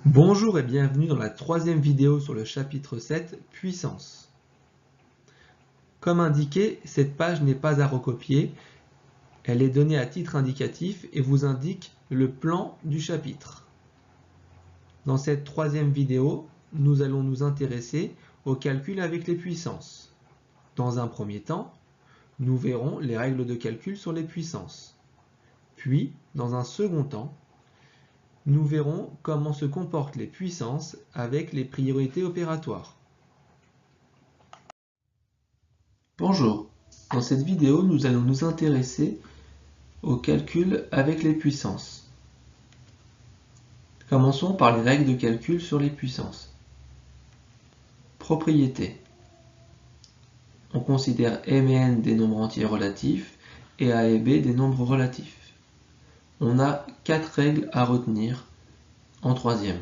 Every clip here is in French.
Bonjour et bienvenue dans la troisième vidéo sur le chapitre 7, Puissance. Comme indiqué, cette page n'est pas à recopier, elle est donnée à titre indicatif et vous indique le plan du chapitre. Dans cette troisième vidéo, nous allons nous intéresser au calcul avec les puissances. Dans un premier temps, nous verrons les règles de calcul sur les puissances. Puis, dans un second temps, nous verrons comment se comportent les puissances avec les priorités opératoires. Bonjour, dans cette vidéo nous allons nous intéresser au calcul avec les puissances. Commençons par les règles de calcul sur les puissances. Propriétés. On considère m et n des nombres entiers relatifs et a et b des nombres relatifs. On a 4 règles à retenir en troisième.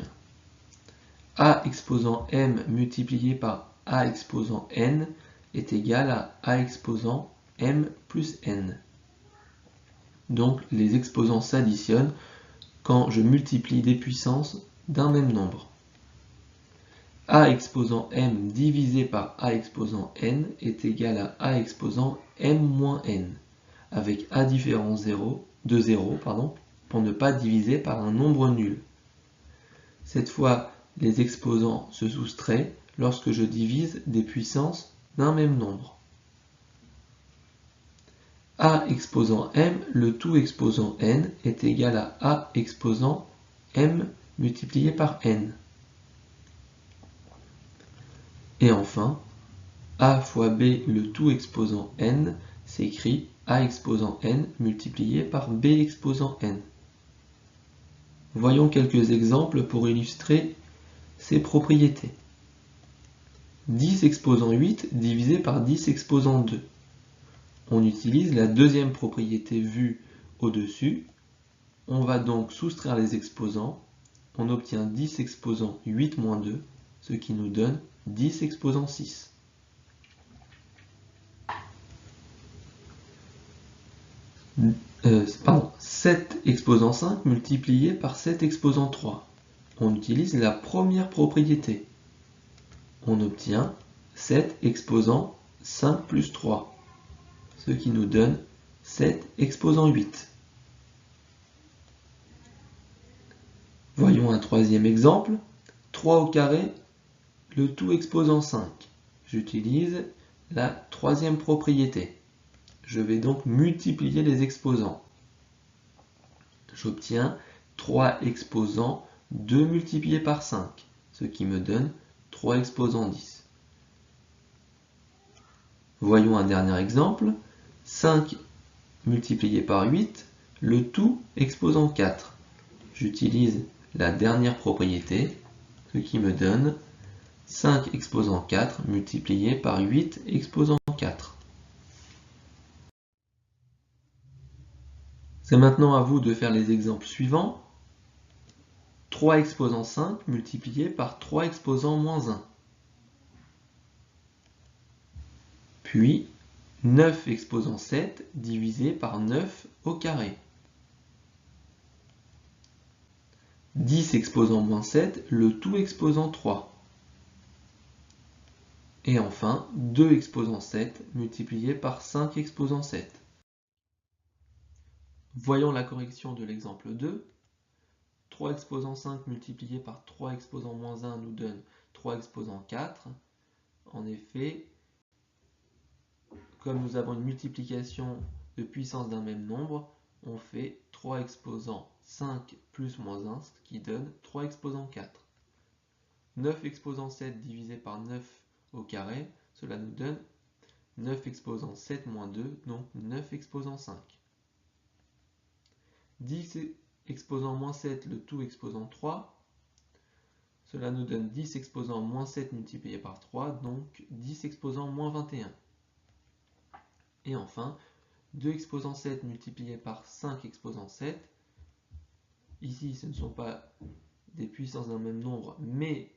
A exposant m multiplié par A exposant n est égal à A exposant m plus n. Donc les exposants s'additionnent quand je multiplie des puissances d'un même nombre. A exposant m divisé par A exposant n est égal à A exposant m moins n, avec A différent de 0 pour ne pas diviser par un nombre nul. Cette fois, les exposants se soustraient lorsque je divise des puissances d'un même nombre. A exposant m, le tout exposant n, est égal à A exposant m multiplié par n. Et enfin, A fois B, le tout exposant n, s'écrit A exposant n multiplié par B exposant n. Voyons quelques exemples pour illustrer ces propriétés. 10 exposant 8 divisé par 10 exposant 2. On utilise la deuxième propriété vue au-dessus. On va donc soustraire les exposants. On obtient 10 exposant 8 moins 2, ce qui nous donne 10 exposant 6. Pardon, 7 exposant 5 multiplié par 7 exposant 3. On utilise la première propriété. On obtient 7 exposant 5 plus 3, ce qui nous donne 7 exposant 8. Voyons un troisième exemple. 3 au carré, le tout exposant 5. J'utilise la troisième propriété. Je vais donc multiplier les exposants. J'obtiens 3 exposant 2 multiplié par 5, ce qui me donne 3 exposant 10. Voyons un dernier exemple. 5 multiplié par 8, le tout exposant 4. J'utilise la dernière propriété, ce qui me donne 5 exposant 4 multiplié par 8 exposant 4. C'est maintenant à vous de faire les exemples suivants. 3 exposant 5 multiplié par 3 exposant moins 1. Puis 9 exposant 7 divisé par 9 au carré. 10 exposant moins 7, le tout exposant 3. Et enfin, 2 exposant 7 multiplié par 5 exposant 7. Voyons la correction de l'exemple 2. 3 exposant 5 multiplié par 3 exposant moins 1 nous donne 3 exposant 4. En effet, comme nous avons une multiplication de puissance d'un même nombre, on fait 3 exposant 5 plus moins 1, ce qui donne 3 exposant 4. 9 exposant 7 divisé par 9 au carré, cela nous donne 9 exposant 7 moins 2, donc 9 exposant 5. 10 exposant moins 7, le tout exposant 3, cela nous donne 10 exposant moins 7 multiplié par 3, donc 10 exposant moins 21. Et enfin, 2 exposant 7 multiplié par 5 exposant 7. Ici, ce ne sont pas des puissances d'un même nombre, mais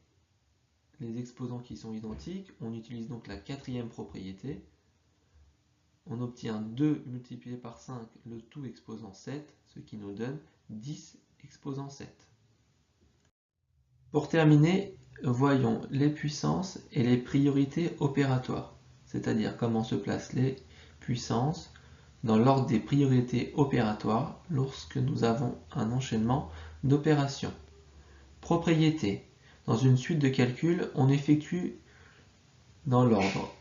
les exposants qui sont identiques. On utilise donc la quatrième propriété. On obtient 2 multiplié par 5, le tout exposant 7, ce qui nous donne 10 exposant 7. Pour terminer, voyons les puissances et les priorités opératoires, c'est-à-dire comment se placent les puissances dans l'ordre des priorités opératoires lorsque nous avons un enchaînement d'opérations. Propriété. Dans une suite de calculs, on effectue dans l'ordre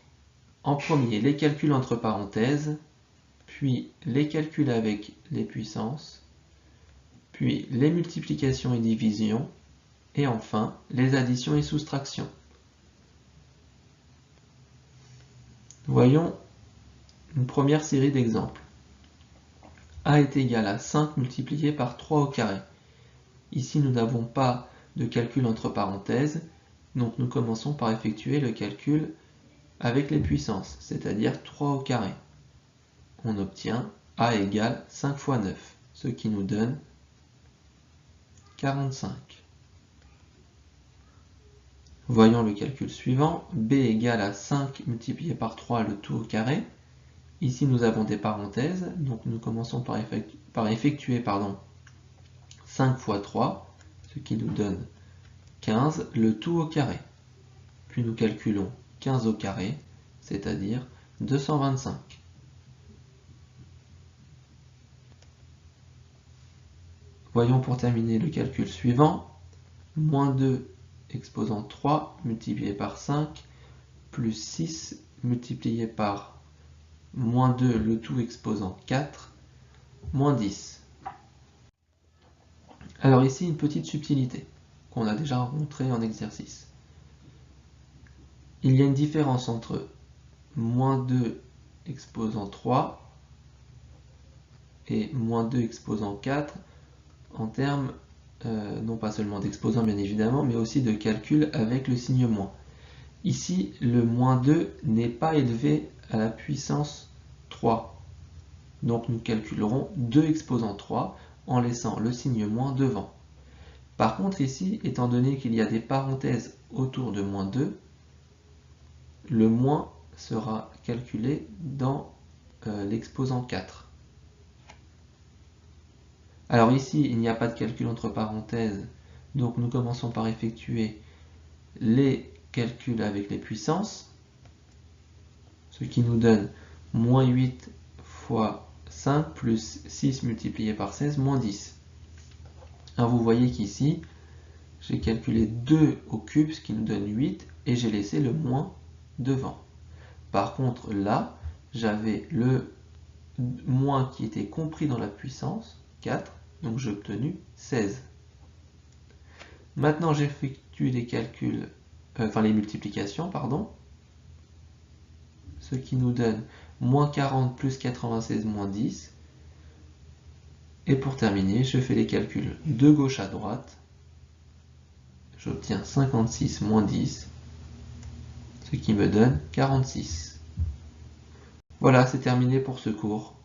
en premier les calculs entre parenthèses, puis les calculs avec les puissances, puis les multiplications et divisions, et enfin les additions et soustractions. Voyons une première série d'exemples. A est égal à 5 multiplié par 3 au carré. Ici, nous n'avons pas de calcul entre parenthèses, donc nous commençons par effectuer le calcul avec les puissances, c'est-à-dire 3 au carré. On obtient A égale 5 fois 9, ce qui nous donne 45. Voyons le calcul suivant. B égale à 5 multiplié par 3 le tout au carré. Ici, nous avons des parenthèses, donc nous commençons par effectuer 5 fois 3, ce qui nous donne 15, le tout au carré. Puis nous calculons 15 au carré, c'est-à-dire 225. Voyons pour terminer le calcul suivant. Moins 2 exposant 3 multiplié par 5, plus 6 multiplié par moins 2, le tout exposant 4, moins 10. Alors ici, une petite subtilité qu'on a déjà rencontrée en exercice. Il y a une différence entre moins 2 exposant 3 et moins 2 exposant 4 en termes non pas seulement d'exposant bien évidemment, mais aussi de calcul avec le signe moins. Ici, le moins 2 n'est pas élevé à la puissance 3. Donc nous calculerons 2 exposant 3 en laissant le signe moins devant. Par contre ici, étant donné qu'il y a des parenthèses autour de moins 2, le moins sera calculé dans l'exposant 4. Alors ici, il n'y a pas de calcul entre parenthèses, donc nous commençons par effectuer les calculs avec les puissances, ce qui nous donne moins 8 fois 5 plus 6 multiplié par 16, moins 10. Alors vous voyez qu'ici, j'ai calculé 2 au cube, ce qui nous donne 8, et j'ai laissé le moins devant. Par contre, là, j'avais le moins qui était compris dans la puissance, 4, donc j'ai obtenu 16. Maintenant, j'effectue les calculs, les multiplications, ce qui nous donne moins 40 plus 96 moins 10. Et pour terminer, je fais les calculs de gauche à droite. J'obtiens 56 moins 10, ce qui me donne 46. Voilà, c'est terminé pour ce cours.